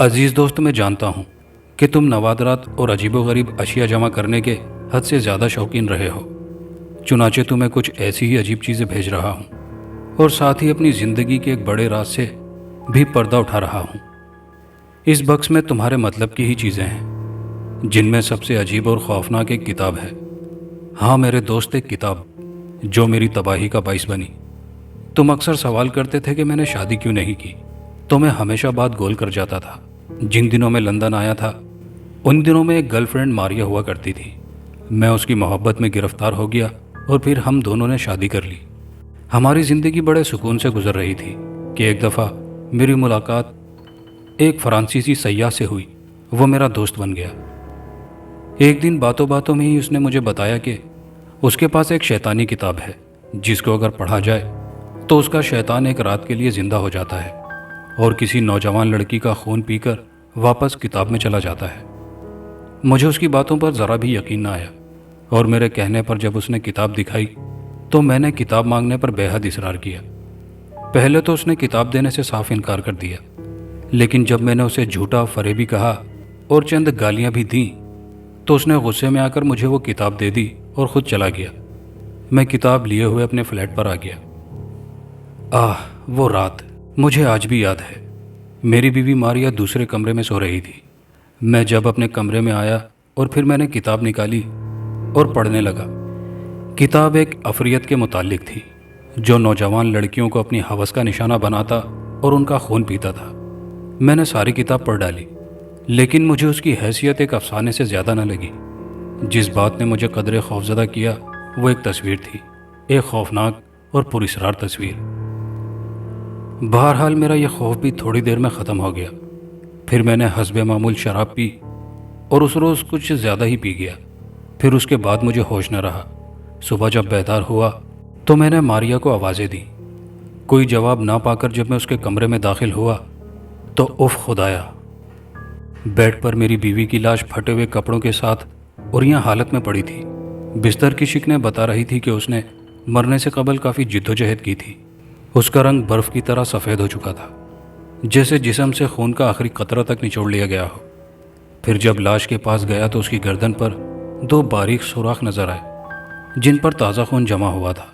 عزیز دوست، میں جانتا ہوں کہ تم نوادرات اور عجیب و غریب اشیاء جمع کرنے کے حد سے زیادہ شوقین رہے ہو، چنانچہ تمہیں کچھ ایسی ہی عجیب چیزیں بھیج رہا ہوں، اور ساتھ ہی اپنی زندگی کے ایک بڑے راز سے بھی پردہ اٹھا رہا ہوں۔ اس بکس میں تمہارے مطلب کی ہی چیزیں ہیں، جن میں سب سے عجیب اور خوفناک ایک کتاب ہے۔ ہاں میرے دوست، ایک کتاب جو میری تباہی کا باعث بنی۔ تم اکثر سوال کرتے تھے کہ میں نے شادی کیوں نہیں کی، تو میں ہمیشہ بات گول کر جاتا تھا۔ جن دنوں میں لندن آیا تھا، ان دنوں میں ایک گرل فرینڈ ماریا ہوا کرتی تھی۔ میں اس کی محبت میں گرفتار ہو گیا اور پھر ہم دونوں نے شادی کر لی۔ ہماری زندگی بڑے سکون سے گزر رہی تھی کہ ایک دفعہ میری ملاقات ایک فرانسیسی سیاح سے ہوئی۔ وہ میرا دوست بن گیا۔ ایک دن باتوں باتوں میں ہی اس نے مجھے بتایا کہ اس کے پاس ایک شیطانی کتاب ہے جس کو اگر پڑھا جائے تو اس کا شیطان ایک رات کے لیے زندہ ہو جاتا ہے اور کسی نوجوان لڑکی کا خون پی کر واپس کتاب میں چلا جاتا ہے۔ مجھے اس کی باتوں پر ذرا بھی یقین نہ آیا، اور میرے کہنے پر جب اس نے کتاب دکھائی تو میں نے کتاب مانگنے پر بے حد اصرار کیا۔ پہلے تو اس نے کتاب دینے سے صاف انکار کر دیا، لیکن جب میں نے اسے جھوٹا فریبی کہا اور چند گالیاں بھی دیں تو اس نے غصے میں آ کر مجھے وہ کتاب دے دی اور خود چلا گیا۔ میں کتاب لیے ہوئے اپنے فلیٹ پر آ گیا۔ وہ رات مجھے آج بھی یاد ہے۔ میری بیوی ماریا دوسرے کمرے میں سو رہی تھی۔ میں جب اپنے کمرے میں آیا اور پھر میں نے کتاب نکالی اور پڑھنے لگا۔ کتاب ایک عفریت کے متعلق تھی جو نوجوان لڑکیوں کو اپنی ہوس کا نشانہ بناتا اور ان کا خون پیتا تھا۔ میں نے ساری کتاب پڑھ ڈالی، لیکن مجھے اس کی حیثیت ایک افسانے سے زیادہ نہ لگی۔ جس بات نے مجھے قدرے خوفزدہ کیا وہ ایک تصویر تھی، ایک خوفناک اور پراسرار تصویر۔ بہرحال میرا یہ خوف بھی تھوڑی دیر میں ختم ہو گیا۔ پھر میں نے حسب معمول شراب پی اور اس روز کچھ زیادہ ہی پی گیا۔ پھر اس کے بعد مجھے ہوش نہ رہا۔ صبح جب بیدار ہوا تو میں نے ماریا کو آوازیں دیں۔ کوئی جواب نہ پا کر جب میں اس کے کمرے میں داخل ہوا تو اف خدایا، بیڈ پر میری بیوی کی لاش پھٹے ہوئے کپڑوں کے ساتھ عریاں حالت میں پڑی تھی۔ بستر کی شکنیں بتا رہی تھی کہ اس نے مرنے سے قبل کافی جد و جہد کی تھی۔ اس کا رنگ برف کی طرح سفید ہو چکا تھا، جیسے جسم سے خون کا آخری قطرہ تک نچوڑ لیا گیا ہو۔ پھر جب لاش کے پاس گیا تو اس کی گردن پر 2 باریک سوراخ نظر آئے جن پر تازہ خون جمع ہوا تھا۔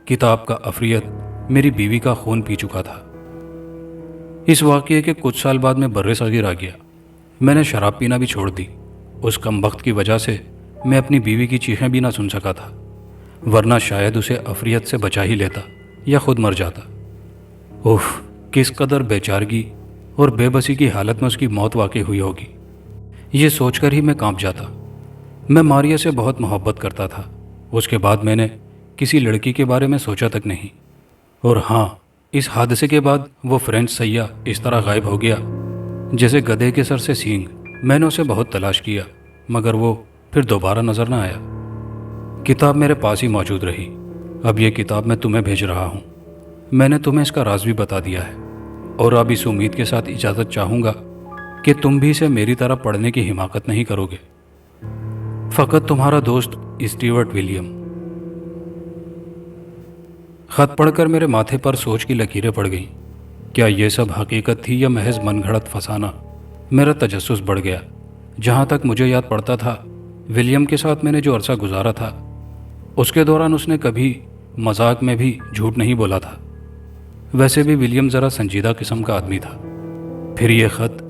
کتاب کا عفریت میری بیوی کا خون پی چکا تھا۔ اس واقعے کے کچھ سال بعد میں برِ صغیر آ گیا۔ میں نے شراب پینا بھی چھوڑ دی۔ اس کمبخت کی وجہ سے میں اپنی بیوی کی چیخیں بھی نہ سن سکا تھا، ورنہ شاید اسے عفریت سے بچا ہی لیتا یا خود مر جاتا۔ کس قدر بے چارگی اور بے بسی کی حالت میں اس کی موت واقع ہوئی ہوگی، یہ سوچ کر ہی میں کانپ جاتا۔ میں ماریا سے بہت محبت کرتا تھا۔ اس کے بعد میں نے کسی لڑکی کے بارے میں سوچا تک نہیں۔ اور ہاں، اس حادثے کے بعد وہ فرینچ سیاح اس طرح غائب ہو گیا جیسے گدھے کے سر سے سینگ۔ میں نے اسے بہت تلاش کیا مگر وہ پھر دوبارہ نظر نہ آیا۔ کتاب میرے پاس ہی موجود رہی۔ اب یہ کتاب میں تمہیں بھیج رہا ہوں۔ میں نے تمہیں اس کا راز بھی بتا دیا ہے، اور اب اس امید کے ساتھ اجازت چاہوں گا کہ تم بھی اسے میری طرح پڑھنے کی حماقت نہیں کرو گے۔ فقط تمہارا دوست اسٹیورٹ ولیم۔ خط پڑھ کر میرے ماتھے پر سوچ کی لکیریں پڑ گئیں۔ کیا یہ سب حقیقت تھی یا محض من گھڑت فسانہ؟ میرا تجسس بڑھ گیا۔ جہاں تک مجھے یاد پڑتا تھا، ولیم کے ساتھ میں نے جو عرصہ گزارا تھا اس کے دوران اس نے کبھی مذاق میں بھی جھوٹ نہیں بولا تھا۔ ویسے بھی ولیم ذرا سنجیدہ قسم کا آدمی تھا۔ پھر یہ خط،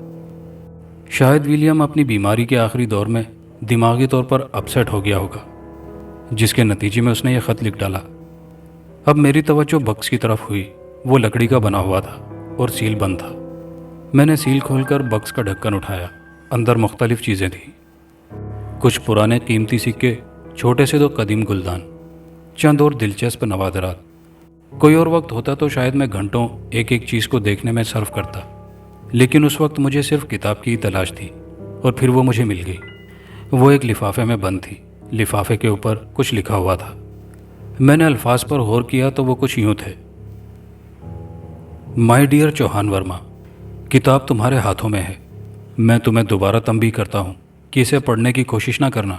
شاید ولیم اپنی بیماری کے آخری دور میں دماغی طور پر اپسیٹ ہو گیا ہوگا، جس کے نتیجے میں اس نے یہ خط لکھ ڈالا۔ اب میری توجہ بکس کی طرف ہوئی۔ وہ لکڑی کا بنا ہوا تھا اور سیل بند تھا۔ میں نے سیل کھول کر بکس کا ڈھکن اٹھایا۔ اندر مختلف چیزیں تھیں، کچھ پرانے قیمتی سکے، چھوٹے سے 2 قدیم گلدان، چند اور دلچسپ نوادرات۔ کوئی اور وقت ہوتا تو شاید میں گھنٹوں ایک ایک چیز کو دیکھنے میں صرف کرتا، لیکن اس وقت مجھے صرف کتاب کی ہی تلاش تھی، اور پھر وہ مجھے مل گئی۔ وہ ایک لفافے میں بند تھی۔ لفافے کے اوپر کچھ لکھا ہوا تھا۔ میں نے الفاظ پر غور کیا تو وہ کچھ یوں تھے: مائی ڈیئر چوہان ورما، کتاب تمہارے ہاتھوں میں ہے۔ میں تمہیں دوبارہ تنبیہ کرتا ہوں کہ اسے پڑھنے کی کوشش نہ کرنا،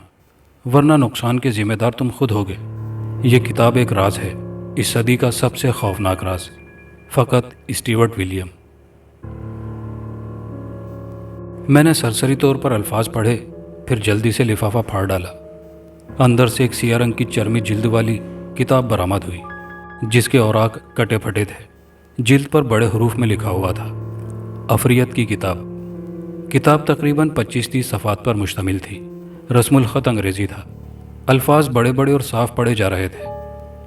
ورنہ نقصان کے ذمہ دار تم خود ہوگے۔ یہ کتاب ایک راز ہے، اس صدی کا سب سے خوفناک راز۔ فقط اسٹیورٹ ولیم۔ میں نے سرسری طور پر الفاظ پڑھے، پھر جلدی سے لفافہ پھاڑ ڈالا۔ اندر سے ایک سیاہ رنگ کی چرمی جلد والی کتاب برآمد ہوئی، جس کے اوراق کٹے پھٹے تھے۔ جلد پر بڑے حروف میں لکھا ہوا تھا، افریت کی کتاب۔ کتاب تقریباً 25-30 صفحات پر مشتمل تھی۔ رسم الخط انگریزی تھا، الفاظ بڑے بڑے اور صاف پڑھے جا رہے تھے۔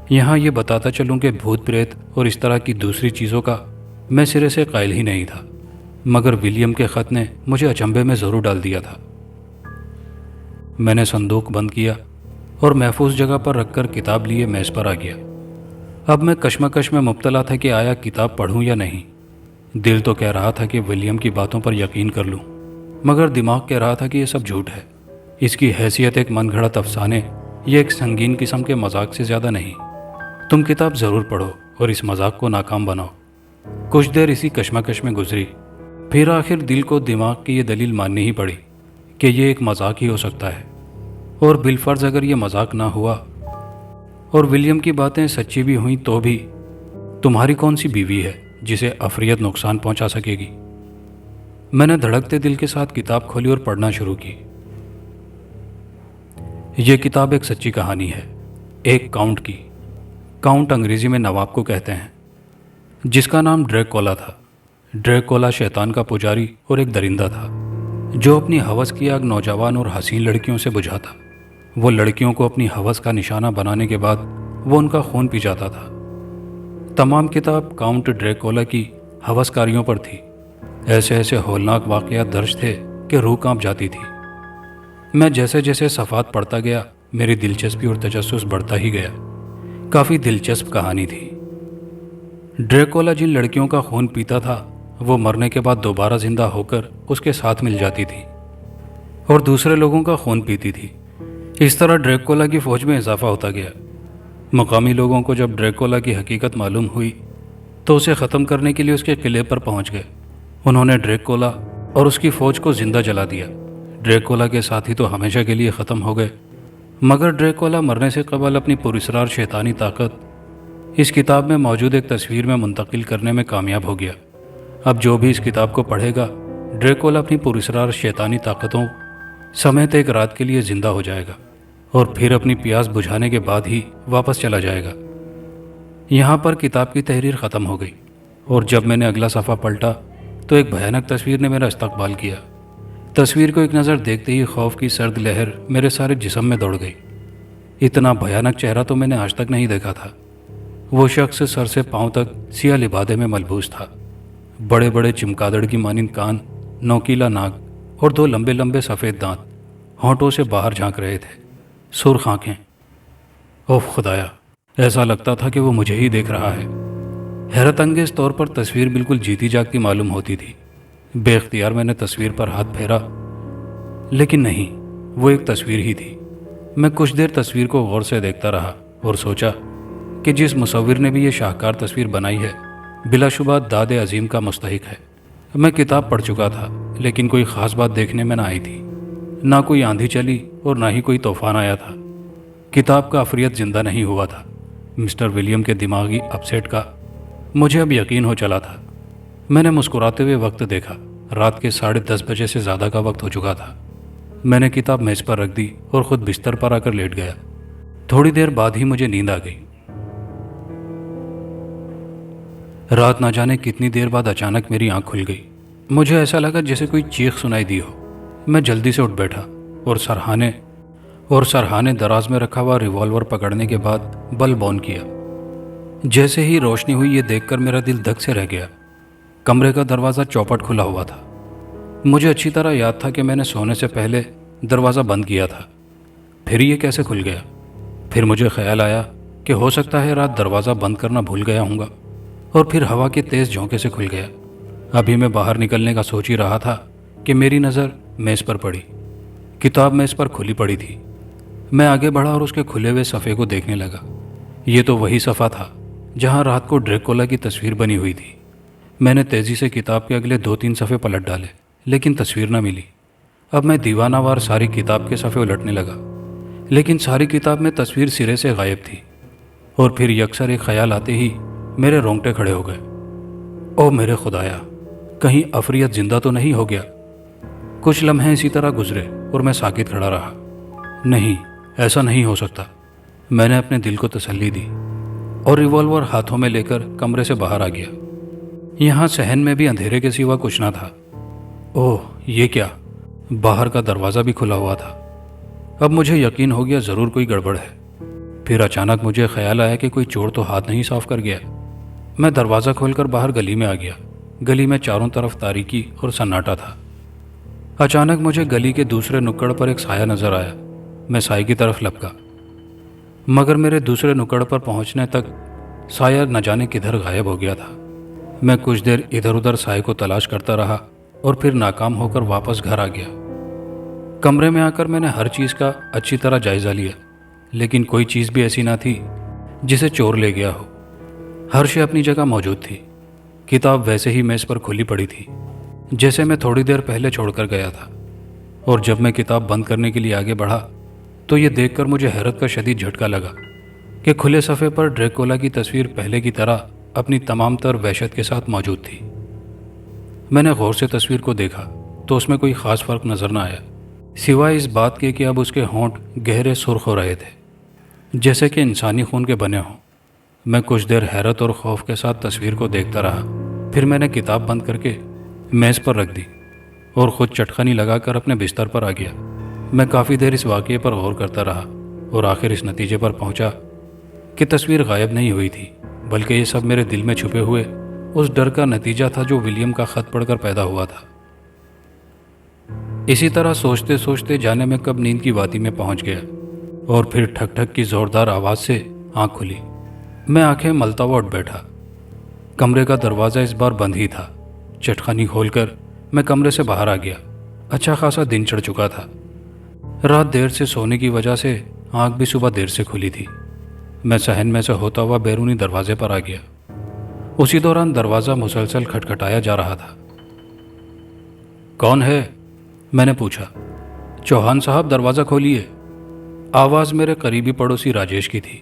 یہاں یہ بتاتا چلوں کہ بھوت پریت اور اس طرح کی دوسری چیزوں کا میں سرے سے قائل ہی نہیں تھا، مگر ولیم کے خط نے مجھے اچنبھے میں ضرور ڈال دیا تھا۔ میں نے صندوق بند کیا اور محفوظ جگہ پر رکھ کر کتاب لیے میز پر آ گیا۔ اب میں کشمکش میں مبتلا تھا کہ آیا کتاب پڑھوں یا نہیں۔ دل تو کہہ رہا تھا کہ ولیم کی باتوں پر یقین کر لوں، مگر دماغ کہہ رہا تھا کہ یہ سب جھوٹ ہے۔ اس کی حیثیت ایک من گھڑت افسانے یا ایک سنگین قسم کے مذاق سے زیادہ نہیں۔ تم کتاب ضرور پڑھو اور اس مذاق کو ناکام بناؤ۔ کچھ دیر اسی کشمکش میں گزری، پھر آخر دل کو دماغ کی یہ دلیل ماننی ہی پڑی کہ یہ ایک مذاق ہی ہو سکتا ہے، اور بالفرض اگر یہ مذاق نہ ہوا اور ولیم کی باتیں سچی بھی ہوئیں تو بھی تمہاری کون سی بیوی ہے جسے افریت نقصان پہنچا سکے گی؟ میں نے دھڑکتے دل کے ساتھ کتاب کھولی اور پڑھنا شروع کی۔ یہ کتاب ایک سچی کہانی ہے، ایک کاؤنٹ کی۔ کاؤنٹ انگریزی میں نواب کو کہتے ہیں، جس کا نام ڈریکولا تھا۔ ڈریکولا شیطان کا پجاری اور ایک درندہ تھا جو اپنی ہوس کی آگ نوجوان اور حسین لڑکیوں سے بجھاتا۔ وہ لڑکیوں کو اپنی ہوس کا نشانہ بنانے کے بعد وہ ان کا خون پی جاتا تھا۔ تمام کتاب کاؤنٹ ڈریکولا کی ہوس کاریوں پر تھی۔ ایسے ایسے ہولناک واقعات درج تھے کہ روح کانپ جاتی تھی۔ میں جیسے جیسے صفحات پڑھتا گیا میری دلچسپی اور تجسس بڑھتا ہی گیا۔ کافی دلچسپ کہانی تھی۔ ڈریکولا جن لڑکیوں کا خون پیتا تھا وہ مرنے کے بعد دوبارہ زندہ ہو کر اس کے ساتھ مل جاتی تھی اور دوسرے لوگوں کا خون پیتی تھی۔ اس طرح ڈریکولا کی فوج میں اضافہ ہوتا گیا۔ مقامی لوگوں کو جب ڈریکولا کی حقیقت معلوم ہوئی تو اسے ختم کرنے کے لیے اس کے قلعے پر پہنچ گئے۔ انہوں نے ڈریکولا اور اس کی فوج کو زندہ جلا دیا۔ ڈریکولا کے ساتھی تو ہمیشہ کے لیے ختم ہو گئے، مگر ڈریکولا مرنے سے قبل اپنی پراسرار شیطانی طاقت اس کتاب میں موجود ایک تصویر میں منتقل کرنے میں کامیاب ہو گیا۔ اب جو بھی اس کتاب کو پڑھے گا، ڈریکولا اپنی پراسرار شیطانی طاقتوں سمیت ایک رات کے لیے زندہ ہو جائے گا اور پھر اپنی پیاس بجھانے کے بعد ہی واپس چلا جائے گا۔ یہاں پر کتاب کی تحریر ختم ہو گئی، اور جب میں نے اگلا صفحہ پلٹا تو ایک بھیانک تصویر نے میرا استقبال کیا۔ تصویر کو ایک نظر دیکھتے ہی خوف کی سرد لہر میرے سارے جسم میں دوڑ گئی۔ اتنا بھیانک چہرہ تو میں نے آج تک نہیں دیکھا تھا۔ وہ شخص سر سے پاؤں تک سیاہ لبادے میں ملبوس تھا۔ بڑے بڑے چمگادڑ کی مانند کان، نوکیلا ناک اور دو لمبے لمبے سفید دانت ہونٹوں سے باہر جھانک رہے تھے۔ سرخ آنکھیں۔ اوف خدایا، ایسا لگتا تھا کہ وہ مجھے ہی دیکھ رہا ہے۔ حیرت انگیز طور پر تصویر بالکل جیتی جاگتی معلوم ہوتی تھی۔ بے اختیار میں نے تصویر پر ہاتھ پھیرا، لیکن نہیں، وہ ایک تصویر ہی تھی۔ میں کچھ دیر تصویر کو غور سے دیکھتا رہا اور سوچا کہ جس مصور نے بھی یہ شاہکار تصویر بنائی ہے بلا شبہ داد عظیم کا مستحق ہے۔ میں کتاب پڑھ چکا تھا، لیکن کوئی خاص بات دیکھنے میں نہ آئی تھی۔ نہ کوئی آندھی چلی اور نہ ہی کوئی طوفان آیا تھا۔ کتاب کا افریت زندہ نہیں ہوا تھا۔ مسٹر ولیم کے دماغی اپسیٹ کا مجھے اب یقین ہو چلا تھا۔ میں نے مسکراتے ہوئے وقت دیکھا۔ رات کے 10:30 بجے سے زیادہ کا وقت ہو چکا تھا۔ میں نے کتاب میز پر رکھ دی اور خود بستر پر آ کر لیٹ گیا۔ تھوڑی دیر بعد ہی مجھے نیند آ گئی۔ رات نہ جانے کتنی دیر بعد اچانک میری آنکھ کھل گئی۔ مجھے ایسا لگا جیسے کوئی چیخ سنائی دی ہو۔ میں جلدی سے اٹھ بیٹھا اور سرہانے دراز میں رکھا ہوا ریوالور پکڑنے کے بعد بلب آن کیا۔ جیسے ہی روشنی ہوئی یہ دیکھ کر میرا دل دھک سے رہ گیا۔ کمرے کا دروازہ چوپٹ کھلا ہوا تھا۔ مجھے اچھی طرح یاد تھا کہ میں نے سونے سے پہلے دروازہ بند کیا تھا۔ پھر یہ کیسے کھل گیا؟ پھر مجھے خیال آیا کہ ہو سکتا ہے رات دروازہ بند کرنا بھول گیا ہوں گا اور پھر ہوا کے تیز جھونکے سے کھل گیا۔ ابھی میں باہر نکلنے کا سوچ ہی رہا تھا کہ میری نظر میز پر پڑی۔ کتاب میز پر کھلی پڑی تھی۔ میں آگے بڑھا اور اس کے کھلے ہوئے صفحے کو دیکھنے لگا۔ یہ تو وہی صفحہ تھا جہاں رات کو ڈریکولا کی تصویر بنی ہوئی تھی۔ میں نے تیزی سے کتاب کے اگلے 2-3 صفحے پلٹ ڈالے، لیکن تصویر نہ ملی۔ اب میں دیوانہ وار ساری کتاب کے صفحے الٹنے لگا، لیکن ساری کتاب میں تصویر سرے سے غائب تھی۔ اور پھر یکسر ایک خیال آتے ہی میرے رونگٹے کھڑے ہو گئے۔ او میرے خدایا، کہیں افریت زندہ تو نہیں ہو گیا؟ کچھ لمحے اسی طرح گزرے اور میں ساکت کھڑا رہا۔ نہیں، ایسا نہیں ہو سکتا، میں نے اپنے دل کو تسلی دی اور ریوالور ہاتھوں میں لے کر کمرے سے باہر آ گیا۔ یہاں صحن میں بھی اندھیرے کے سوا کچھ نہ تھا۔ اوہ، یہ کیا؟ باہر کا دروازہ بھی کھلا ہوا تھا۔ اب مجھے یقین ہو گیا ضرور کوئی گڑبڑ ہے۔ پھر اچانک مجھے خیال آیا کہ کوئی چور تو ہاتھ نہیں صاف کر گیا۔ میں دروازہ کھول کر باہر گلی میں آ گیا۔ گلی میں چاروں طرف تاریکی اور سناٹا تھا۔ اچانک مجھے گلی کے دوسرے نکڑ پر ایک سایہ نظر آیا۔ میں سائے کی طرف لپکا، مگر میرے دوسرے نکڑ پر پہنچنے تک سایہ نہ جانے کدھر غائب ہو گیا تھا۔ میں کچھ دیر ادھر ادھر سائے کو تلاش کرتا رہا اور پھر ناکام ہو کر واپس گھر آ گیا۔ کمرے میں آ کر میں نے ہر چیز کا اچھی طرح جائزہ لیا، لیکن کوئی چیز بھی ایسی نہ تھی جسے چور لے گیا ہو۔ ہر شے اپنی جگہ موجود تھی۔ کتاب ویسے ہی میز پر کھلی پڑی تھی جیسے میں تھوڑی دیر پہلے چھوڑ کر گیا تھا، اور جب میں کتاب بند کرنے کے لیے آگے بڑھا تو یہ دیکھ کر مجھے حیرت کا شدید جھٹکا لگا کہ کھلے صفحے پر ڈریکولا کی تصویر پہلے کی طرح اپنی تمام تر وحشت کے ساتھ موجود تھی۔ میں نے غور سے تصویر کو دیکھا تو اس میں کوئی خاص فرق نظر نہ آیا، سوائے اس بات کے کہ اب اس کے ہونٹ گہرے سرخ ہو رہے تھے جیسے کہ انسانی خون کے بنے ہوں۔ میں کچھ دیر حیرت اور خوف کے ساتھ تصویر کو دیکھتا رہا، پھر میں نے کتاب بند کر کے میز پر رکھ دی اور خود چٹخنی لگا کر اپنے بستر پر آ گیا۔ میں کافی دیر اس واقعے پر غور کرتا رہا اور آخر اس نتیجے پر پہنچا کہ تصویر غائب نہیں ہوئی تھی، بلکہ یہ سب میرے دل میں چھپے ہوئے اس ڈر کا نتیجہ تھا جو ولیم کا خط پڑھ کر پیدا ہوا تھا۔ اسی طرح سوچتے سوچتے جانے میں کب نیند کی وادی میں پہنچ گیا اور پھر ٹھک ٹھک کی زوردار آواز سے آنکھ کھلی۔ میں آنکھیں ملتا ہوا اٹھ بیٹھا۔ کمرے کا دروازہ اس بار بند ہی تھا۔ چٹخنی کھول کر میں کمرے سے باہر آ گیا۔ اچھا خاصا دن چڑھ چکا تھا۔ رات دیر سے سونے کی وجہ سے آنکھ بھی صبح دیر سے کھلی تھی۔ میں صحن میں سے ہوتا ہوا بیرونی دروازے پر آ گیا۔ اسی دوران دروازہ مسلسل کھٹکھٹایا جا رہا تھا۔ کون ہے؟ میں نے پوچھا۔ چوہان صاحب، دروازہ کھولیے۔ آواز میرے قریبی پڑوسی راجیش کی تھی۔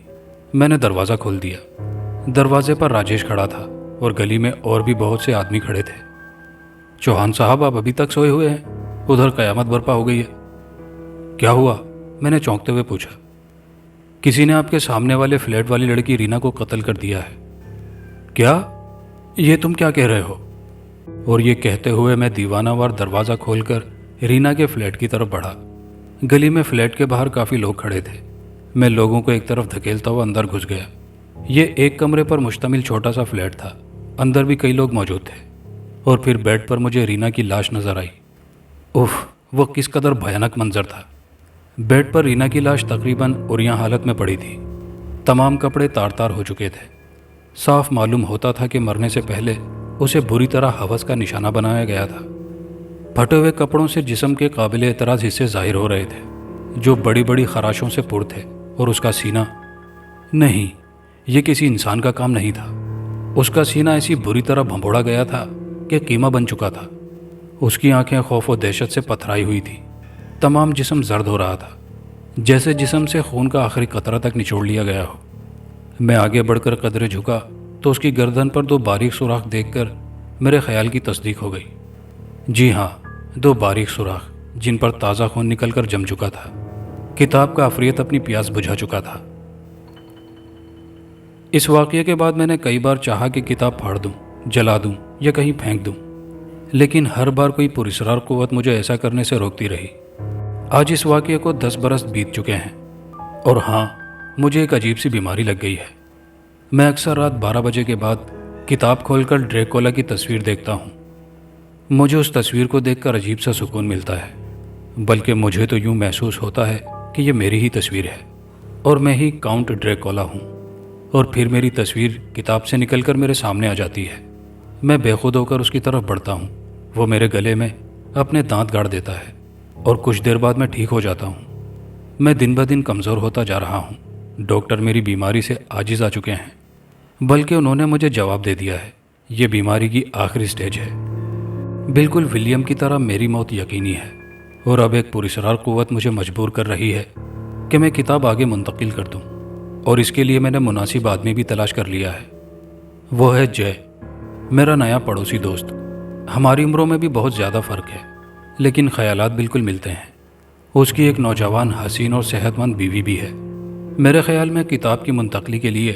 میں نے دروازہ کھول دیا۔ دروازے پر راجیش کھڑا تھا اور گلی میں اور بھی بہت سے آدمی کھڑے تھے۔ چوہان صاحب، آپ ابھی تک سوئے ہوئے ہیں؟ ادھر قیامت برپا ہو گئی ہے۔ کیا ہوا؟ میں نے چونکتے ہوئے پوچھا۔ کسی نے آپ کے سامنے والے فلیٹ والی لڑکی رینا کو قتل کر دیا ہے۔ کیا؟ یہ تم کیا کہہ رہے ہو؟ اور یہ کہتے ہوئے میں دیوانہ وار دروازہ کھول کر رینا کے فلیٹ کی طرف بڑھا۔ گلی میں فلیٹ کے باہر کافی لوگ کھڑے تھے۔ میں لوگوں کو ایک طرف دھکیلتا ہوا اندر گھس گیا۔ یہ ایک کمرے پر مشتمل چھوٹا سا فلیٹ تھا۔ اندر بھی کئی لوگ موجود تھے اور پھر بیڈ پر مجھے رینا کی لاش نظر آئی۔ اف، وہ کس قدر بھیانک منظر تھا۔ بیڈ پر رینا کی لاش تقریباً عریاں حالت میں پڑی تھی۔ تمام کپڑے تار تار ہو چکے تھے۔ صاف معلوم ہوتا تھا کہ مرنے سے پہلے اسے بری طرح ہوس کا نشانہ بنایا گیا تھا۔ پھٹے ہوئے کپڑوں سے جسم کے قابل اعتراض حصے ظاہر ہو رہے تھے جو بڑی بڑی خراشوں سے پر تھے، اور اس کا سینہ، نہیں، یہ کسی انسان کا کام نہیں تھا۔ اس کا سینہ ایسی بری طرح بھنبوڑا گیا تھا کہ قیمہ بن چکا تھا۔ اس کی آنکھیں خوف و دہشت سے پتھرائی ہوئی تھی۔ تمام جسم زرد ہو رہا تھا، جیسے جسم سے خون کا آخری قطرہ تک نچوڑ لیا گیا ہو۔ میں آگے بڑھ کر قدرے جھکا تو اس کی گردن پر 2 باریک سوراخ دیکھ کر میرے خیال کی تصدیق ہو گئی۔ جی ہاں، 2 باریک سوراخ جن پر تازہ خون نکل کر جم چکا تھا۔ کتاب کا عفریت اپنی پیاس بجھا چکا تھا۔ اس واقعے کے بعد میں نے کئی بار چاہا کہ کتاب پھاڑ دوں، جلا دوں یا کہیں پھینک دوں، لیکن ہر بار کوئی پراسرار قوت مجھے ایسا کرنے سے روکتی رہی۔ آج اس واقعے کو 10 برس بیت چکے ہیں، اور ہاں، مجھے ایک عجیب سی بیماری لگ گئی ہے۔ میں اکثر رات 12 بجے کے بعد کتاب کھول کر ڈریکولا کی تصویر دیکھتا ہوں۔ مجھے اس تصویر کو دیکھ کر عجیب سا سکون ملتا ہے، بلکہ مجھے تو یوں محسوس ہوتا ہے کہ یہ میری ہی تصویر ہے اور میں ہی کاؤنٹ ڈریکولا ہوں، اور پھر میری تصویر کتاب سے نکل کر میرے سامنے آ جاتی ہے۔ میں بے خود ہو کر اس کی طرف بڑھتا ہوں۔ وہ میرے گلے میں اپنے دانت گاڑ دیتا ہے اور کچھ دیر بعد میں ٹھیک ہو جاتا ہوں۔ میں دن بہ دن کمزور ہوتا جا رہا ہوں۔ ڈاکٹر میری بیماری سے عاجز آ چکے ہیں، بلکہ انہوں نے مجھے جواب دے دیا ہے یہ بیماری کی آخری سٹیج ہے۔ بالکل ولیم کی طرح میری موت یقینی ہے، اور اب ایک پراسرار قوت مجھے مجبور کر رہی ہے کہ میں کتاب آگے منتقل کر دوں، اور اس کے لیے میں نے مناسب آدمی بھی تلاش کر لیا ہے۔ وہ ہے جے، میرا نیا پڑوسی دوست۔ ہماری عمروں میں بھی بہت زیادہ فرق ہے، لیکن خیالات بالکل ملتے ہیں۔ اس کی ایک نوجوان حسین اور صحت مند بیوی بھی ہے۔ میرے خیال میں کتاب کی منتقلی کے لیے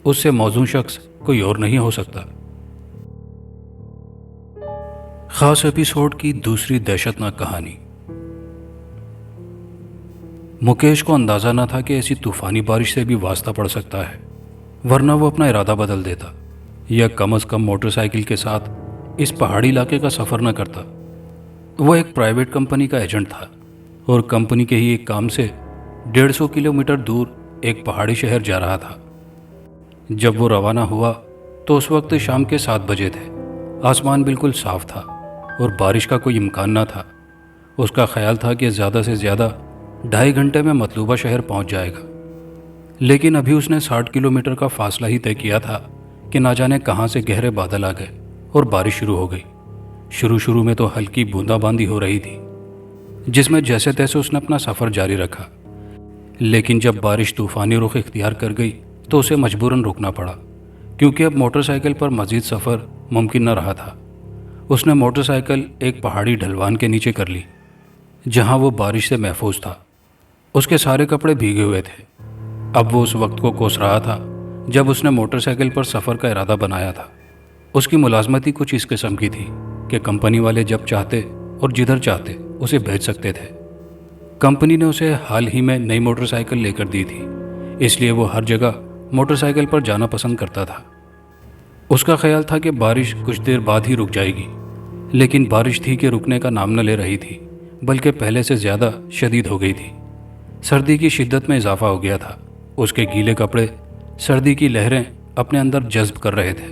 اس سے موزوں شخص کوئی اور نہیں ہو سکتا۔ خاص ایپیسوڈ کی دوسری دہشت ناک کہانی۔ مکیش کو اندازہ نہ تھا کہ ایسی طوفانی بارش سے بھی واسطہ پڑ سکتا ہے، ورنہ وہ اپنا ارادہ بدل دیتا یا کم از کم موٹر سائیکل کے ساتھ اس پہاڑی علاقے کا سفر نہ کرتا۔ وہ ایک پرائیویٹ کمپنی کا ایجنٹ تھا اور کمپنی کے ہی ایک کام سے 150 کلومیٹر دور ایک پہاڑی شہر جا رہا تھا۔ جب وہ روانہ ہوا تو اس وقت شام کے 7 بجے تھے۔ آسمان بالکل صاف تھا اور بارش کا کوئی امکان نہ تھا۔ اس کا خیال تھا کہ زیادہ سے زیادہ 2.5 گھنٹے میں مطلوبہ شہر پہنچ جائے گا، لیکن ابھی اس نے 60 کلومیٹر کا فاصلہ ہی طے کیا تھا کہ نہ جانے کہاں سے گہرے بادل آ گئے اور بارش شروع ہو گئی۔ شروع میں تو ہلکی بوندا باندی ہو رہی تھی، جس میں جیسے تیسے اس نے اپنا سفر جاری رکھا، لیکن جب بارش طوفانی رخ اختیار کر گئی تو اسے مجبوراً رکنا پڑا، کیونکہ اب موٹر سائیکل پر مزید سفر ممکن نہ رہا تھا۔ اس نے موٹر سائیکل ایک پہاڑی ڈھلوان کے نیچے کر لی، جہاں وہ بارش سے محفوظ تھا۔ اس کے سارے کپڑے بھیگے ہوئے تھے۔ اب وہ اس وقت کو کوس رہا تھا جب اس نے موٹر سائیکل پر سفر کا ارادہ بنایا تھا۔ اس کی ملازمت ہی کچھ اس قسم کی تھی کہ کمپنی والے جب چاہتے اور جدھر چاہتے اسے بھیج سکتے تھے۔ کمپنی نے اسے حال ہی میں نئی موٹر سائیکل لے کر دی تھی، اس لیے وہ ہر جگہ موٹر سائیکل پر جانا پسند کرتا تھا۔ اس کا خیال تھا کہ بارش کچھ دیر بعد ہی رک جائے گی، لیکن بارش تھی کہ رکنے کا نام نہ لے رہی تھی، بلکہ پہلے سے زیادہ شدید ہو گئی تھی۔ سردی کی شدت میں اضافہ ہو گیا تھا۔ اس کے گیلے کپڑے سردی کی لہریں اپنے اندر جذب کر رہے تھے۔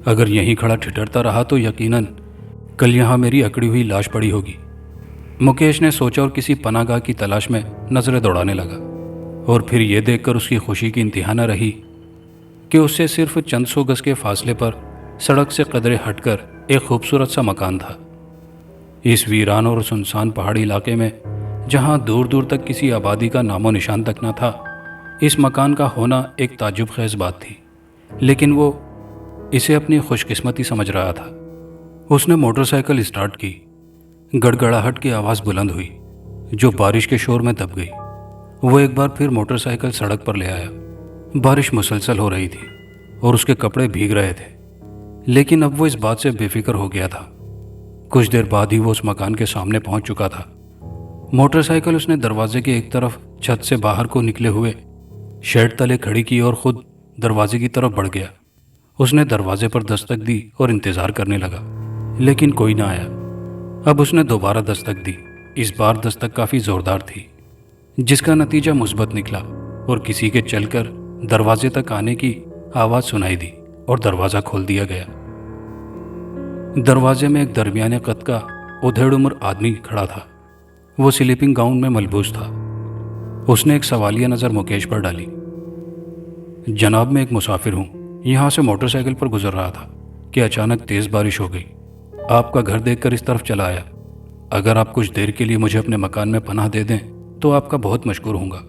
اگر یہیں کھڑا ٹھٹرتا رہا تو یقیناً کل یہاں میری اکڑی ہوئی لاش پڑی ہوگی، مکیش نے سوچا اور کسی پناہ گاہ کی تلاش میں نظریں دوڑانے لگا۔ اور پھر یہ دیکھ کر اس کی خوشی کی انتہا نہ رہی کہ اس سے صرف چند سو گز کے فاصلے پر سڑک سے قدرے ہٹ کر ایک خوبصورت سا مکان تھا۔ اس ویران اور سنسان پہاڑی علاقے میں جہاں دور دور تک کسی آبادی کا نام و نشان تک نہ تھا، اس مکان کا ہونا ایک تعجب خیز بات تھی، لیکن وہ اسے اپنی خوش قسمتی سمجھ رہا تھا۔ اس نے موٹر سائیکل اسٹارٹ کی۔ گڑگڑاہٹ کی آواز بلند ہوئی جو بارش کے شور میں دب گئی۔ وہ ایک بار پھر موٹر سائیکل سڑک پر لے آیا۔ بارش مسلسل ہو رہی تھی اور اس کے کپڑے بھیگ رہے تھے، لیکن اب وہ اس بات سے بے فکر ہو گیا تھا۔ کچھ دیر بعد ہی وہ اس مکان کے سامنے پہنچ چکا تھا۔ موٹر سائیکل اس نے دروازے کے ایک طرف چھت سے باہر کو نکلے ہوئے شیڈ تلے کھڑی کی اور خود دروازے کی طرف بڑھ گیا۔ اس نے دروازے پر دستک دی اور انتظار کرنے لگا، لیکن کوئی نہ آیا۔ اب اس نے دوبارہ دستک دی۔ اس بار دستک کافی زوردار تھی، جس کا نتیجہ مثبت نکلا اور کسی کے چل کر دروازے تک آنے کی آواز سنائی دی اور دروازہ کھول دیا گیا۔ دروازے میں ایک درمیانے قد کا ادھیڑ عمر آدمی کھڑا تھا۔ وہ سلیپنگ گاؤن میں ملبوس تھا۔ اس نے ایک سوالیہ نظر مکیش پر ڈالی۔ جناب، میں ایک مسافر ہوں، یہاں سے موٹر سائیکل پر گزر رہا تھا کہ اچانک تیز بارش ہو گئی۔ آپ کا گھر دیکھ کر اس طرف چلا آیا۔ اگر آپ کچھ دیر کے لیے مجھے اپنے مکان میں پناہ دے دیں تو آپ کا بہت مشکور ہوں گا۔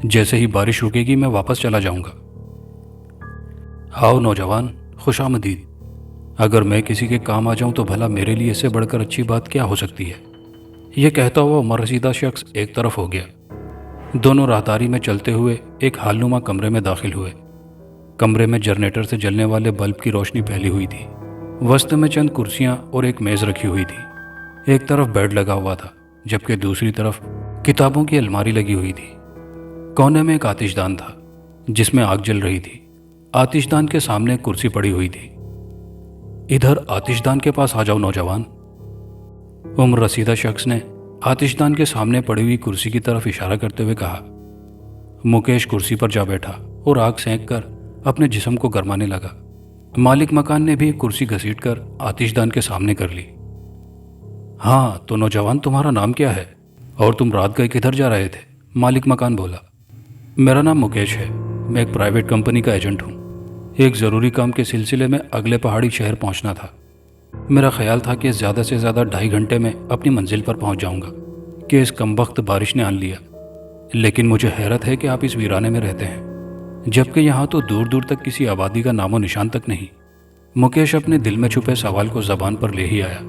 جیسے ہی بارش رکے گی میں واپس چلا جاؤں گا۔ ہاؤ نوجوان، خوش آمدید۔ اگر میں کسی کے کام آ جاؤں تو بھلا میرے لیے اس سے بڑھ کر اچھی بات کیا ہو سکتی ہے؟ یہ کہتا ہوا عمر رسیدہ شخص ایک طرف ہو گیا۔ دونوں راہداری میں چلتے ہوئے ایک ہال نما کمرے میں داخل ہوئے۔ کمرے میں جنریٹر سے جلنے والے بلب کی روشنی پھیلی ہوئی تھی۔ وسط میں چند کرسیاں اور ایک میز رکھی ہوئی تھی۔ ایک طرف بیڈ لگا ہوا تھا، جبکہ دوسری طرف کتابوں کی الماری لگی ہوئی تھی۔ کونے میں ایک آتش دان تھا جس میں آگ جل رہی تھی۔ آتش دان کے سامنے ایک کرسی پڑی ہوئی تھی۔ ادھر آتش دان کے پاس آ جاؤ نوجوان۔ عمر رسیدہ شخص نے آتش دان کے سامنے پڑی ہوئی کرسی کی طرف اشارہ کرتے ہوئے کہا۔ مکیش کرسی پر جا بیٹھا اور آگ سینک کر اپنے جسم کو گرمانے لگا۔ مالک مکان نے بھی ایک کرسی گھسیٹ کر آتش دان کے سامنے کر لی۔ ہاں تو نوجوان، تمہارا نام کیا ہے اور تم رات گئے کدھر جا رہے تھے؟ مالک مکان بولا۔ میرا نام مکیش ہے، میں ایک پرائیویٹ کمپنی کا ایجنٹ ہوں۔ ایک ضروری کام کے سلسلے میں اگلے پہاڑی شہر پہنچنا تھا۔ میرا خیال تھا کہ زیادہ سے زیادہ 2.5 گھنٹے میں اپنی منزل پر پہنچ جاؤں گا کہ اس کمبخت بارش نے آن لیا۔ لیکن مجھے حیرت ہے کہ آپ اس ویرانے میں رہتے ہیں، جبکہ یہاں تو دور دور تک کسی آبادی کا نام و نشان تک نہیں۔ مکیش اپنے دل میں چھپے سوال کو زبان پر لے ہی آیا۔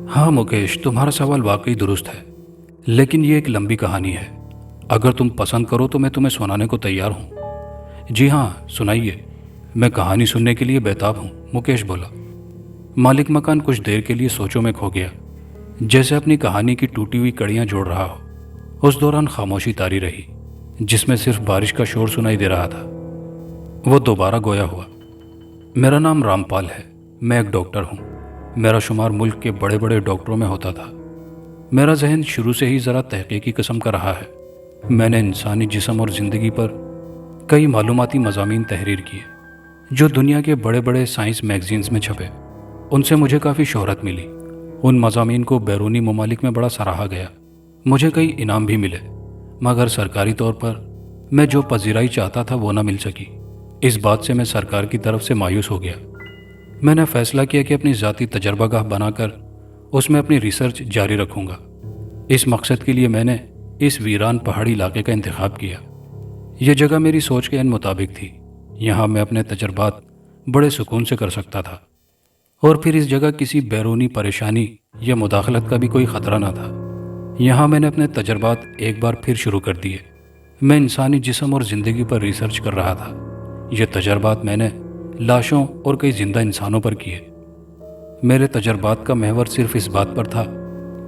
ہاں مکیش، تمہارا سوال واقعی درست ہے، لیکن یہ ایک لمبی کہانی ہے۔ اگر تم پسند کرو تو میں تمہیں سنانے کو تیار ہوں۔ جی ہاں، سنائیے، میں کہانی سننے کے لیے بیتاب ہوں، مکیش بولا۔ مالک مکان کچھ دیر کے لیے سوچوں میں کھو گیا، جیسے اپنی کہانی کی ٹوٹی ہوئی کڑیاں جوڑ رہا ہو۔ اس دوران خاموشی طاری رہی، جس میں صرف بارش کا شور سنائی دے رہا تھا۔ وہ دوبارہ گویا ہوا۔ میرا نام رام پال ہے، میں ایک ڈاکٹر ہوں۔ میرا شمار ملک کے بڑے بڑے ڈاکٹروں میں ہوتا تھا۔ میرا ذہن شروع سے ہی ذرا تحقیقی قسم کا رہا ہے۔ میں نے انسانی جسم اور زندگی پر کئی معلوماتی مضامین تحریر کیے، جو دنیا کے بڑے بڑے سائنس میگزینز میں چھپے۔ ان سے مجھے کافی شہرت ملی۔ ان مضامین کو بیرونی ممالک میں بڑا سراہا گیا۔ مجھے کئی انعام بھی ملے، مگر سرکاری طور پر میں جو پذیرائی چاہتا تھا وہ نہ مل سکی۔ اس بات سے میں سرکار کی طرف سے مایوس ہو گیا۔ میں نے فیصلہ کیا کہ اپنی ذاتی تجربہ گاہ بنا کر اس میں اپنی ریسرچ جاری رکھوں گا۔ اس مقصد کے لیے میں نے اس ویران پہاڑی علاقے کا انتخاب کیا۔ یہ جگہ میری سوچ کے عین مطابق تھی۔ یہاں میں اپنے تجربات بڑے سکون سے کر سکتا تھا، اور پھر اس جگہ کسی بیرونی پریشانی یا مداخلت کا بھی کوئی خطرہ نہ تھا۔ یہاں میں نے اپنے تجربات ایک بار پھر شروع کر دیے۔ میں انسانی جسم اور زندگی پر ریسرچ کر رہا تھا۔ یہ تجربات میں نے لاشوں اور کئی زندہ انسانوں پر کیے۔ میرے تجربات کا محور صرف اس بات پر تھا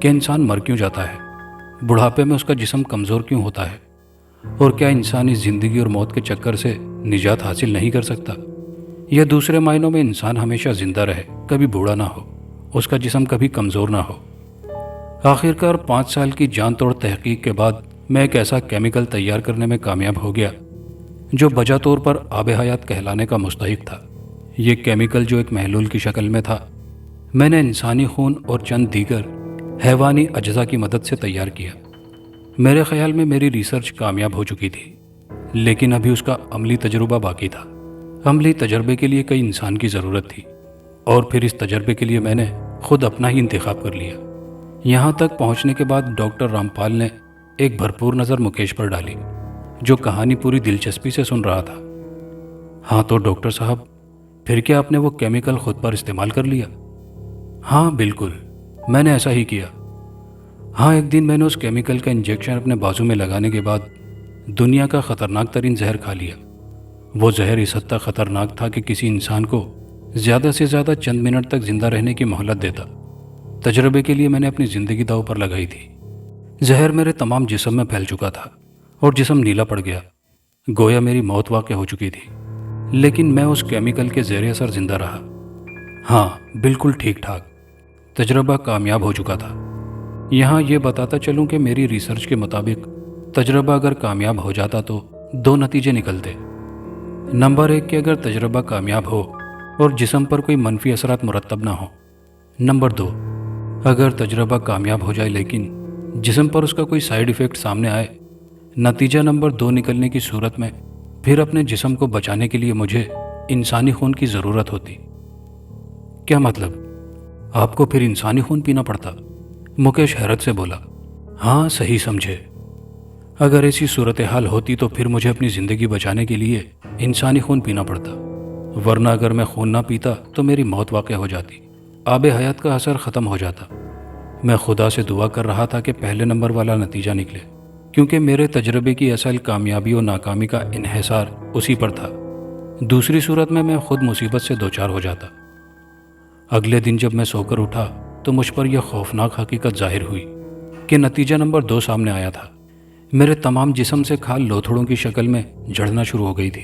کہ انسان مر کیوں جاتا ہے، بڑھاپے میں اس کا جسم کمزور کیوں ہوتا ہے، اور کیا انسانی زندگی اور موت کے چکر سے نجات حاصل نہیں کر سکتا، یا دوسرے معنوں میں انسان ہمیشہ زندہ رہے، کبھی بوڑھا نہ ہو، اس کا جسم کبھی کمزور نہ ہو۔ آخرکار 5 سال کی جان توڑ تحقیق کے بعد میں ایک ایسا کیمیکل تیار کرنے میں کامیاب ہو گیا جو بجا طور پر آب حیات کہلانے کا مستحق تھا۔ یہ کیمیکل جو ایک محلول کی شکل میں تھا، میں نے انسانی خون اور چند دیگر حیوانی اجزاء کی مدد سے تیار کیا۔ میرے خیال میں میری ریسرچ کامیاب ہو چکی تھی، لیکن ابھی اس کا عملی تجربہ باقی تھا۔ عملی تجربے کے لیے کئی انسان کی ضرورت تھی، اور پھر اس تجربے کے لیے میں نے خود اپنا ہی انتخاب کر لیا۔ یہاں تک پہنچنے کے بعد ڈاکٹر رام پال نے ایک بھرپور نظر مکیش پر ڈالی، جو کہانی پوری دلچسپی سے سن رہا تھا۔ ہاں تو ڈاکٹر صاحب، پھر کیا آپ نے وہ کیمیکل خود پر استعمال کر لیا؟ ہاں بالکل، میں نے ایسا ہی کیا۔ ہاں، ایک دن میں نے اس کیمیکل کا انجیکشن اپنے بازو میں لگانے کے بعد دنیا کا خطرناک ترین زہر کھا لیا۔ وہ زہر اس حد تک خطرناک تھا کہ کسی انسان کو زیادہ سے زیادہ چند منٹ تک زندہ رہنے کی مہلت دیتا۔ تجربے کے لیے میں نے اپنی زندگی داؤ پر لگائی تھی۔ زہر میرے تمام جسم میں پھیل چکا تھا، اور جسم نیلا پڑ گیا، گویا میری موت واقع ہو چکی تھی۔ لیکن میں اس کیمیکل کے زیر اثر زندہ رہا۔ ہاں بالکل ٹھیک ٹھاک، تجربہ کامیاب ہو چکا تھا۔ یہاں یہ بتاتا چلوں کہ میری ریسرچ کے مطابق تجربہ اگر کامیاب ہو جاتا تو 2 نتیجے نکلتے۔ نمبر 1 کہ اگر تجربہ کامیاب ہو اور جسم پر کوئی منفی اثرات مرتب نہ ہو۔ نمبر 2، اگر تجربہ کامیاب ہو جائے لیکن جسم پر اس کا کوئی سائیڈ ایفیکٹ سامنے آئے۔ نتیجہ نمبر 2 نکلنے کی صورت میں پھر اپنے جسم کو بچانے کے لیے مجھے انسانی خون کی ضرورت ہوتی۔ کیا مطلب؟ آپ کو پھر انسانی خون پینا پڑتا؟ مکیش حیرت سے بولا۔ ہاں صحیح سمجھے، اگر ایسی صورتحال ہوتی تو پھر مجھے اپنی زندگی بچانے کے لیے انسانی خون پینا پڑتا، ورنہ اگر میں خون نہ پیتا تو میری موت واقع ہو جاتی، آب حیات کا اثر ختم ہو جاتا۔ میں خدا سے دعا کر رہا تھا کہ پہلے نمبر والا نتیجہ نکلے، کیونکہ میرے تجربے کی اصل کامیابی و ناکامی کا انحصار اسی پر تھا۔ دوسری صورت میں خود مصیبت سے دوچار ہو جاتا۔ اگلے دن جب میں سو کر اٹھا تو مجھ پر یہ خوفناک حقیقت ظاہر ہوئی کہ نتیجہ نمبر 2 سامنے آیا تھا۔ میرے تمام جسم سے کھال لوتھڑوں کی شکل میں جھڑنا شروع ہو گئی تھی۔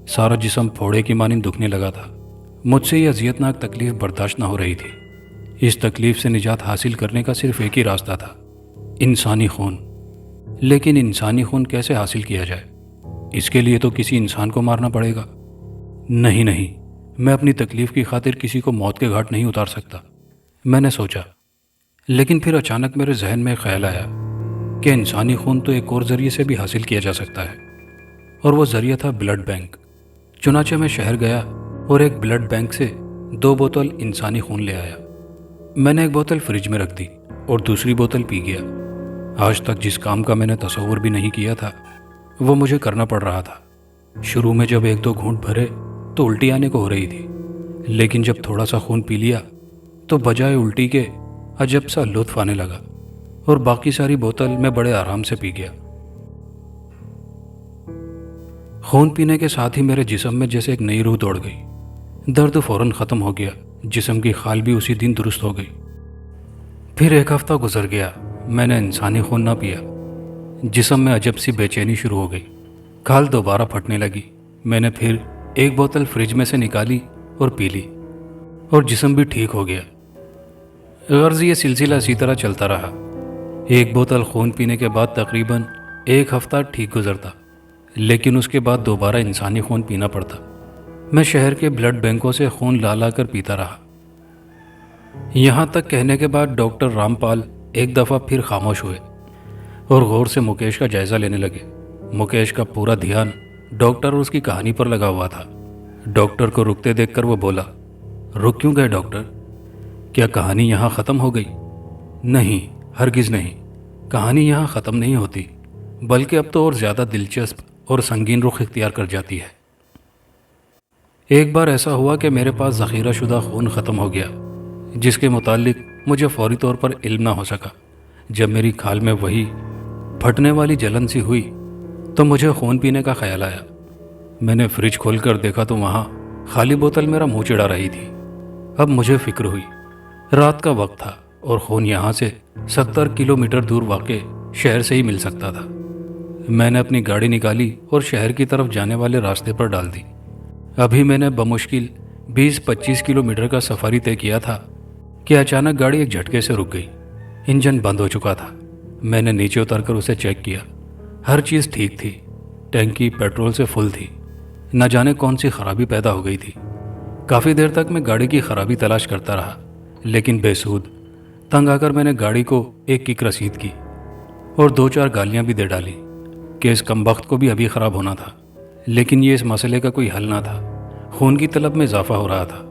سارا جسم پھوڑے کی مانند دکھنے لگا تھا۔ مجھ سے یہ اذیتناک تکلیف برداشت نہ ہو رہی تھی۔ اس تکلیف سے نجات حاصل کرنے کا صرف ایک ہی راستہ تھا، انسانی خون۔ لیکن انسانی خون کیسے حاصل کیا جائے؟ اس کے لیے تو کسی انسان کو مارنا پڑے گا۔ نہیں، میں اپنی تکلیف کی خاطر کسی کو موت کے گھاٹ نہیں اتار سکتا، میں نے سوچا۔ لیکن پھر اچانک میرے ذہن میں خیال آیا کہ انسانی خون تو ایک اور ذریعے سے بھی حاصل کیا جا سکتا ہے، اور وہ ذریعہ تھا بلڈ بینک۔ چنانچہ میں شہر گیا اور ایک بلڈ بینک سے 2 بوتل انسانی خون لے آیا۔ میں نے ایک بوتل فریج میں رکھ دی اور دوسری بوتل پی گیا۔ آج تک جس کام کا میں نے تصور بھی نہیں کیا تھا وہ مجھے کرنا پڑ رہا تھا۔ شروع میں جب 1-2 گھونٹ بھرے تو الٹی آنے کو ہو رہی تھی، لیکن جب تھوڑا سا خون پی لیا تو بجائے الٹی کے عجب سا لطف آنے لگا اور باقی ساری بوتل میں بڑے آرام سے پی گیا۔ خون پینے کے ساتھ ہی میرے جسم میں جیسے ایک نئی روح دوڑ گئی۔ درد فوراً ختم ہو گیا، جسم کی خال بھی اسی دن درست ہو گئی۔ پھر ایک ہفتہ گزر گیا، میں نے انسانی خون نہ پیا۔ جسم میں عجب سی بے چینی شروع ہو گئی، کھال دوبارہ پھٹنے لگی۔ میں نے پھر ایک بوتل فریج میں سے نکالی اور پی لی، اور جسم بھی ٹھیک ہو گیا۔ غرض یہ سلسلہ اسی طرح چلتا رہا۔ ایک بوتل خون پینے کے بعد تقریباً ایک ہفتہ ٹھیک گزرتا، لیکن اس کے بعد دوبارہ انسانی خون پینا پڑتا۔ میں شہر کے بلڈ بینکوں سے خون لا لا کر پیتا رہا، یہاں تک کہنے کے بعد ڈاکٹر رام پال ایک دفعہ پھر خاموش ہوئے اور غور سے مکیش کا جائزہ لینے لگے۔ مکیش کا پورا دھیان ڈاکٹر اور اس کی کہانی پر لگا ہوا تھا۔ ڈاکٹر کو رکتے دیکھ کر وہ بولا، رک کیوں گئے ڈاکٹر؟ کیا کہانی یہاں ختم ہو گئی؟ نہیں، ہرگز نہیں، کہانی یہاں ختم نہیں ہوتی، بلکہ اب تو اور زیادہ دلچسپ اور سنگین رخ اختیار کر جاتی ہے۔ ایک بار ایسا ہوا کہ میرے پاس ذخیرہ شدہ خون ختم ہو گیا، جس کے متعلق مجھے فوری طور پر علم نہ ہو سکا۔ جب میری کھال میں وہی پھٹنے والی جلن سی ہوئی تو مجھے خون پینے کا خیال آیا۔ میں نے فریج کھول کر دیکھا تو وہاں خالی بوتل میرا منہ چڑھا رہی تھی۔ اب مجھے فکر ہوئی، رات کا وقت تھا اور خون یہاں سے 70 کلومیٹر دور واقع شہر سے ہی مل سکتا تھا۔ میں نے اپنی گاڑی نکالی اور شہر کی طرف جانے والے راستے پر ڈال دی۔ ابھی میں نے بمشکل 20-25 کلومیٹر کا سفر ہی طے کیا تھا کہ اچانک گاڑی ایک جھٹکے سے رک گئی۔ انجن بند ہو چکا تھا۔ میں نے نیچے اتر کر اسے چیک کیا، ہر چیز ٹھیک تھی۔ ٹینکی پیٹرول سے فل تھی، نہ جانے کون سی خرابی پیدا ہو گئی تھی۔ کافی دیر تک میں گاڑی کی خرابی تلاش کرتا رہا، لیکن بے سود۔ تنگ آ کر میں نے گاڑی کو ایک کک رسید کی اور 2-4 گالیاں بھی دے ڈالی کہ اس کمبخت کو بھی ابھی خراب ہونا تھا، لیکن یہ اس مسئلے کا کوئی حل نہ تھا۔ خون کی طلب میں اضافہ ہو رہا تھا۔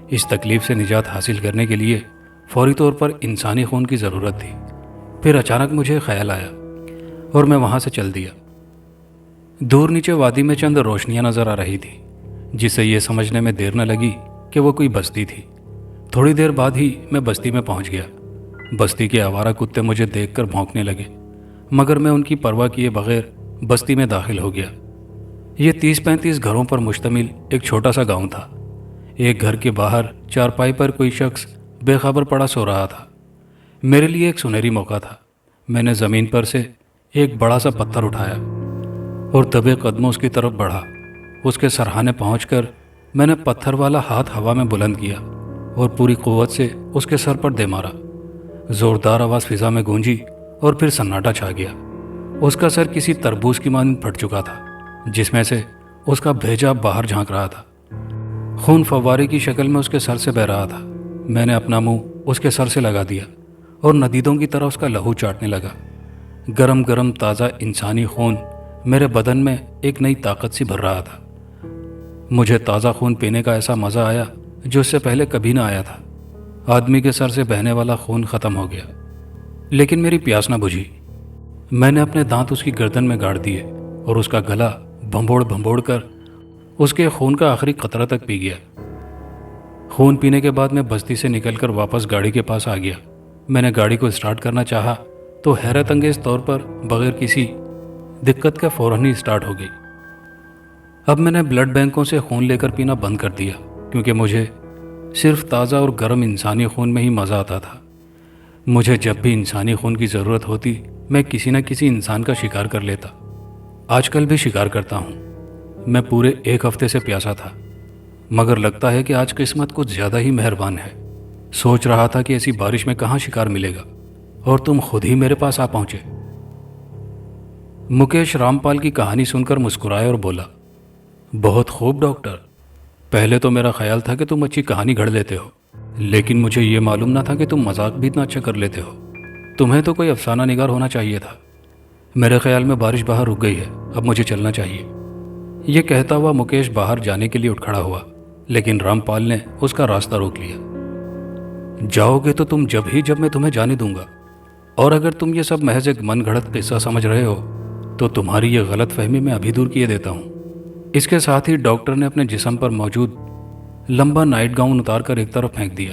اس تکلیف سے نجات حاصل کرنے کے لیے فوری طور پر انسانی خون کی ضرورت تھی۔ پھر اچانک مجھے خیال آیا اور میں وہاں سے چل دیا۔ دور نیچے وادی میں چند روشنیاں نظر آ رہی تھی، جس سے یہ سمجھنے میں دیر نہ لگی کہ وہ کوئی بستی تھی۔ تھوڑی دیر بعد ہی میں بستی میں پہنچ گیا۔ بستی کے آوارہ کتے مجھے دیکھ کر بھونکنے لگے، مگر میں ان کی پرواہ کیے بغیر بستی میں داخل ہو گیا۔ یہ 30-35 گھروں پر مشتمل ایک چھوٹا سا گاؤں تھا۔ ایک گھر کے باہر چارپائی پر کوئی شخص بے خبر پڑا سو رہا تھا۔ میرے لیے ایک سنہری موقع تھا۔ میں نے زمین پر سے ایک بڑا سا پتھر اٹھایا اور دبے قدموں اس کی طرف بڑھا۔ اس کے سرہانے پہنچ کر میں نے پتھر والا ہاتھ ہوا میں بلند کیا اور پوری قوت سے اس کے سر پر دے مارا۔ زوردار آواز فضا میں گونجی اور پھر سناٹا چھا گیا۔ اس کا سر کسی تربوز کی مانند پھٹ چکا تھا، جس میں سے اس کا بھیجا باہر جھانک رہا تھا۔ خون فوارے کی شکل میں اس کے سر سے بہہ رہا تھا۔ میں نے اپنا منہ اس کے سر سے لگا دیا اور ندیدوں کی طرح اس کا لہو چاٹنے لگا۔ گرم گرم تازہ انسانی خون میرے بدن میں ایک نئی طاقت سی بھر رہا تھا۔ مجھے تازہ خون پینے کا ایسا مزہ آیا جو اس سے پہلے کبھی نہ آیا تھا۔ آدمی کے سر سے بہنے والا خون ختم ہو گیا، لیکن میری پیاس نہ بجھی۔ میں نے اپنے دانت اس کی گردن میں گاڑ دیے اور اس کا گلا بھنبوڑ بھنبوڑ کر اس کے خون کا آخری قطرہ تک پی گیا۔ خون پینے کے بعد میں بستی سے نکل کر واپس گاڑی کے پاس آ گیا۔ میں نے گاڑی کو اسٹارٹ کرنا چاہا تو حیرت انگیز طور پر بغیر کسی دقت کا فوراً ہی اسٹارٹ ہو گئی۔ اب میں نے بلڈ بینکوں سے خون لے کر پینا بند کر دیا، کیونکہ مجھے صرف تازہ اور گرم انسانی خون میں ہی مزہ آتا تھا۔ مجھے جب بھی انسانی خون کی ضرورت ہوتی میں کسی نہ کسی انسان کا شکار کر لیتا۔ آج کل بھی شکار کرتا ہوں۔ میں پورے ایک ہفتے سے پیاسا تھا، مگر لگتا ہے کہ آج قسمت کچھ زیادہ ہی مہربان ہے۔ سوچ رہا تھا کہ ایسی بارش میں کہاں شکار ملے گا اور تم خود ہی میرے پاس آ پہنچے۔ مکیش رامپال کی کہانی سن کر مسکرایا اور بولا، بہت خوب ڈاکٹر، پہلے تو میرا خیال تھا کہ تم اچھی کہانی گھڑ لیتے ہو، لیکن مجھے یہ معلوم نہ تھا کہ تم مذاق بھی اتنا اچھا کر لیتے ہو۔ تمہیں تو کوئی افسانہ نگار ہونا چاہیے تھا۔ میرے خیال میں بارش باہر رک گئی ہے، اب مجھے چلنا چاہیے۔ یہ کہتا ہوا مکیش باہر جانے کے لیے اٹھ کھڑا ہوا، لیکن رامپال نے اس کا راستہ روک لیا۔ جاؤ گے تو تم جب میں تمہیں جانے دوں گا، اور اگر تم یہ سب محض ایک من گھڑت قصہ سمجھ رہے ہو تو تمہاری یہ غلط فہمی میں ابھی دور کیے دیتا ہوں۔ اس کے ساتھ ہی ڈاکٹر نے اپنے جسم پر موجود لمبا نائٹ گاؤن اتار کر ایک طرف پھینک دیا۔